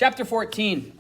Chapter 14.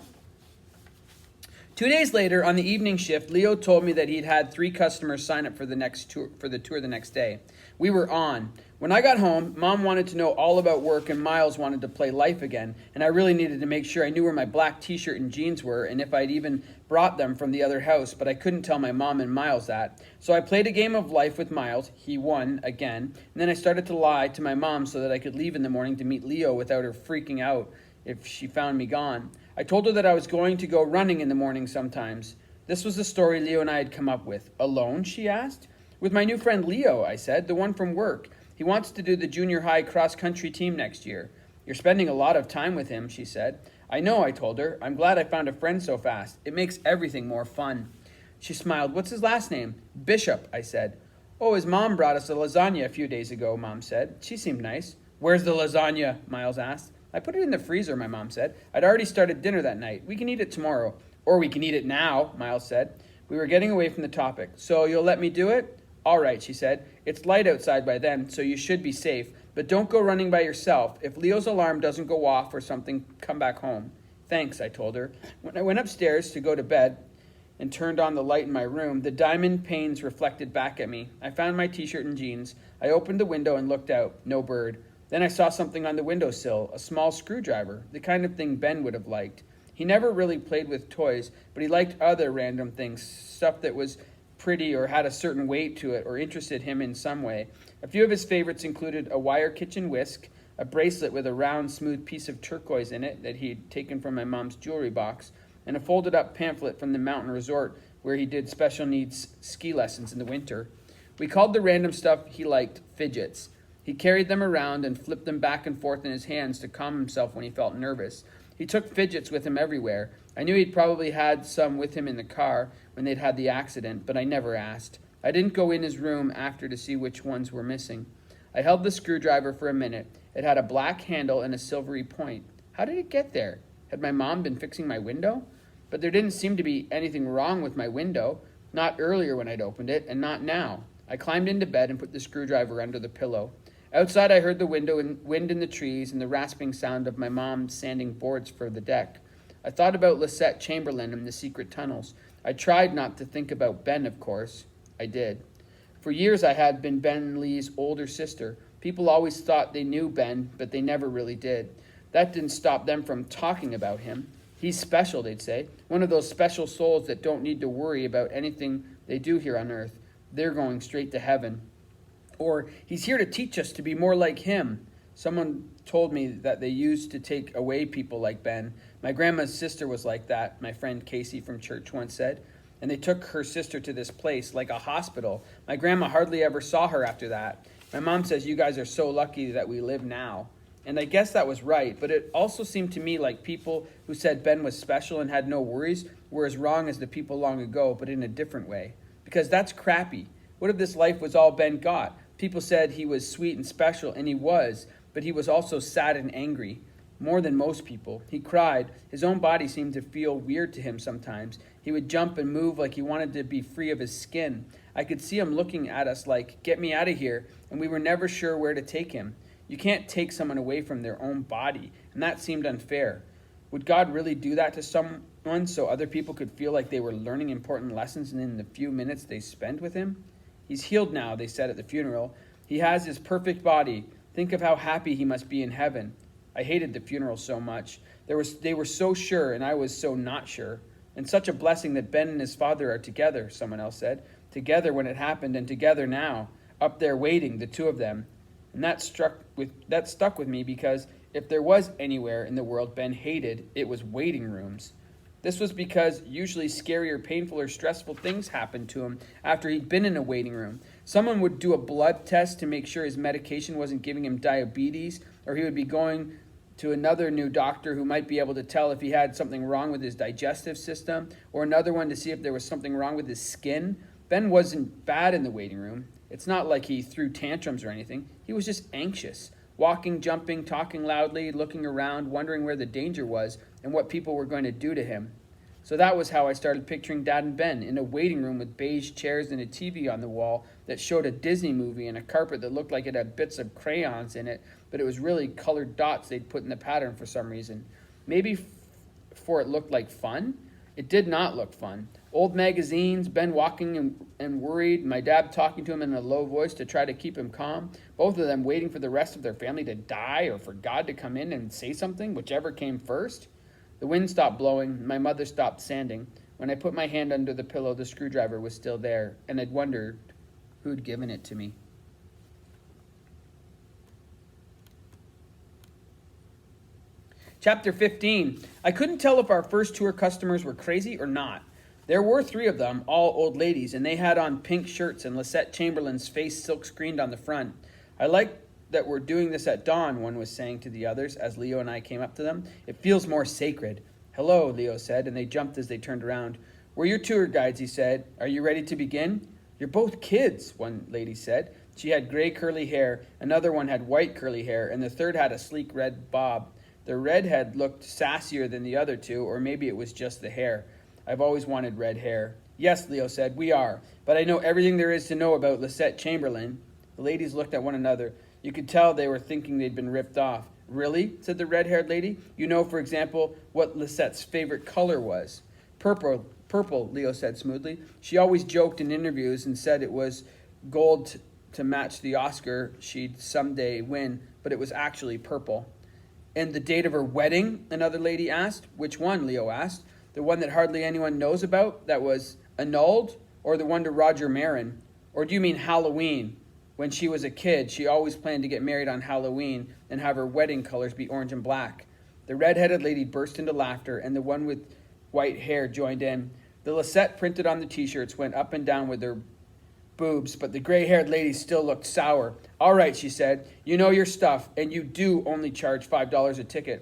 2 days later, on the evening shift, Leo told me that he'd had 3 customers sign up for the tour the next day. We were on. When I got home, Mom wanted to know all about work and Miles wanted to play life again, and I really needed to make sure I knew where my black t-shirt and jeans were and if I'd even brought them from the other house, but I couldn't tell my mom and Miles that. So I played a game of life with Miles. He won again, and then I started to lie to my mom so that I could leave in the morning to meet Leo without her freaking out if she found me gone. I told her that I was going to go running in the morning sometimes. This was the story Leo and I had come up with. Alone, she asked. With my new friend Leo, I said, the one from work. He wants to do the junior high cross-country team next year. You're spending a lot of time with him, she said. I know, I told her. I'm glad I found a friend so fast. It makes everything more fun. She smiled. What's his last name? Bishop, I said. Oh, his mom brought us a lasagna a few days ago, Mom said. She seemed nice. Where's the lasagna? Miles asked. I put it in the freezer, my mom said. I'd already started dinner that night. We can eat it tomorrow. Or we can eat it now, Miles said. We were getting away from the topic. So you'll let me do it? All right, she said. It's light outside by then, so you should be safe. But don't go running by yourself. If Leo's alarm doesn't go off or something, come back home. Thanks, I told her. When I went upstairs to go to bed and turned on the light in my room, the diamond panes reflected back at me. I found my t-shirt and jeans. I opened the window and looked out. No bird. Then I saw something on the windowsill, a small screwdriver, the kind of thing Ben would have liked. He never really played with toys, but he liked other random things, stuff that was pretty or had a certain weight to it or interested him in some way. A few of his favorites included a wire kitchen whisk, a bracelet with a round, smooth piece of turquoise in it that he'd taken from my mom's jewelry box, and a folded-up pamphlet from the mountain resort where he did special needs ski lessons in the winter. We called the random stuff he liked fidgets. He carried them around and flipped them back and forth in his hands to calm himself when he felt nervous. He took fidgets with him everywhere. I knew he'd probably had some with him in the car when they'd had the accident, but I never asked. I didn't go in his room after to see which ones were missing. I held the screwdriver for a minute. It had a black handle and a silvery point. How did it get there? Had my mom been fixing my window? But there didn't seem to be anything wrong with my window, not earlier when I'd opened it, and not now. I climbed into bed and put the screwdriver under the pillow. Outside, I heard the wind in the trees and the rasping sound of my mom sanding boards for the deck. I thought about Lisette Chamberlain and the secret tunnels. I tried not to think about Ben, of course. I did. For years, I had been Ben Lee's older sister. People always thought they knew Ben, but they never really did. That didn't stop them from talking about him. He's special, they'd say. One of those special souls that don't need to worry about anything they do here on earth. They're going straight to heaven. Or, he's here to teach us to be more like him. Someone told me that they used to take away people like Ben. My grandma's sister was like that, my friend Casey from church once said. And they took her sister to this place, like a hospital. My grandma hardly ever saw her after that. My mom says, you guys are so lucky that we live now. And I guess that was right, but it also seemed to me like people who said Ben was special and had no worries were as wrong as the people long ago, but in a different way. Because that's crappy. What if this life was all Ben got? People said he was sweet and special, and he was, but he was also sad and angry, more than most people. He cried. His own body seemed to feel weird to him sometimes. He would jump and move like he wanted to be free of his skin. I could see him looking at us like, get me out of here, and we were never sure where to take him. You can't take someone away from their own body, and that seemed unfair. Would God really do that to someone so other people could feel like they were learning important lessons in the few minutes they spent with him? He's healed now, they said at the funeral. He has his perfect body. Think of how happy he must be in heaven. I hated the funeral so much. They were so sure, and I was so not sure. And such a blessing that Ben and his father are together, someone else said. Together when it happened, and together now. Up there waiting, the two of them. And that stuck with me because if there was anywhere in the world Ben hated, it was waiting rooms. This was because usually scary or painful or stressful things happened to him after he'd been in a waiting room. Someone would do a blood test to make sure his medication wasn't giving him diabetes, or he would be going to another new doctor who might be able to tell if he had something wrong with his digestive system, or another one to see if there was something wrong with his skin. Ben wasn't bad in the waiting room. It's not like he threw tantrums or anything. He was just anxious. Walking, jumping, talking loudly, looking around, wondering where the danger was and what people were going to do to him. So that was how I started picturing Dad and Ben in a waiting room with beige chairs and a TV on the wall that showed a Disney movie and a carpet that looked like it had bits of crayons in it, but it was really colored dots they'd put in the pattern for some reason. Maybe for it looked like fun. It did not look fun. Old magazines, Ben walking and worried, my dad talking to him in a low voice to try to keep him calm, both of them waiting for the rest of their family to die or for God to come in and say something, whichever came first. The wind stopped blowing, my mother stopped sanding. When I put my hand under the pillow, the screwdriver was still there, and I'd wondered who'd given it to me. Chapter 15. I couldn't tell if our first tour customers were crazy or not. There were 3 of them, all old ladies, and they had on pink shirts and Lisette Chamberlain's face silk screened on the front. I like that we're doing this at dawn, one was saying to the others as Leo and I came up to them. It feels more sacred. Hello, Leo said, and they jumped as they turned around. We're your tour guides, he said. Are you ready to begin? You're both kids, one lady said. She had gray curly hair, another one had white curly hair, and the third had a sleek red bob. The redhead looked sassier than the other 2, or maybe it was just the hair. I've always wanted red hair. Yes, Leo said, we are, but I know everything there is to know about Lisette Chamberlain. The ladies looked at one another. You could tell they were thinking they'd been ripped off. Really? Said the red-haired lady. You know, for example, what Lisette's favorite color was. Purple, Leo said smoothly. She always joked in interviews and said it was gold to match the Oscar she'd someday win, but it was actually purple. And the date of her wedding, another lady asked. Which one, Leo asked. The one that hardly anyone knows about, that was annulled, or the one to Roger Marin? Or do you mean Halloween? When she was a kid, she always planned to get married on Halloween and have her wedding colors be orange and black. The red-headed lady burst into laughter, and the one with white hair joined in. The Lisette printed on the T-shirts went up and down with their boobs, but the gray-haired lady still looked sour. All right, she said, you know your stuff, and you do only charge $5 a ticket.